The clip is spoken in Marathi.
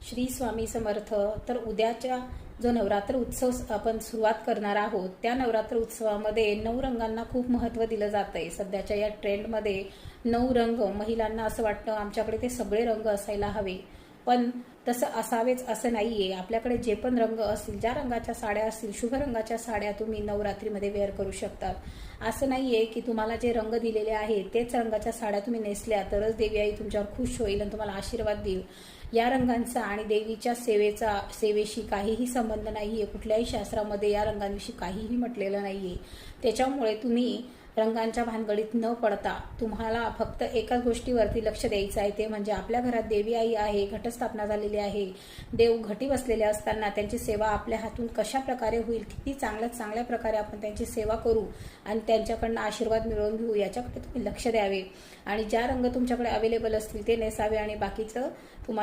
श्री स्वामी समर्थ. तर उद्याच्या जो नवरात्र उत्सव आपण सुरुवात करणार आहोत त्या नवरात्र उत्सवामध्ये 9 रंगांना खूप महत्त्व दिलं जातंय. सध्याच्या या ट्रेंडमध्ये 9 रंग, महिलांना असं वाटतं आमच्याकडे ते सगळे रंग असायला हवे, पण तसं असावेच असं नाहीये. आपल्याकडे जे पण रंग असतील, ज्या रंगाच्या साड्या असतील, शुभ रंगाच्या साड्या तुम्ही नवरात्रीमध्ये वेअर करू शकतात. असं नाहीये की तुम्हाला जे रंग दिलेले आहेत तेच रंगाच्या साड्या तुम्ही नेसल्या तरच देवी आई तुमच्यावर खुश होईल आणि तुम्हाला आशीर्वाद देईल. या रंगांचा आणि देवीच्या सेवेशी काहीही संबंध नाहीये. कुठल्याही शास्त्रामध्ये या रंगांविषयी काहीही म्हटलेलं नाहीये. त्याच्यामुळे तुम्ही रंगांच्या भानगडीत न पडता तुम्हाला फक्त एकाच गोष्टीवरती लक्ष द्यायचं आहे, ते म्हणजे आपल्या घरात देवी आई आहे, घटस्थापना झालेली आहे. देव घटी बसलेले असताना त्यांची सेवा आपल्या हातून कशा प्रकारे होईल, किती चांगल्या प्रकारे आपण त्यांची सेवा करू आणि त्यांच्याकडनं आशीर्वाद मिळवून घेऊ, याच्याकडे तुम्ही लक्ष द्यावे. आणि ज्या रंग तुमच्याकडे अवेलेबल असतील ते नेसावे आणि बाकीचं तुम्हाला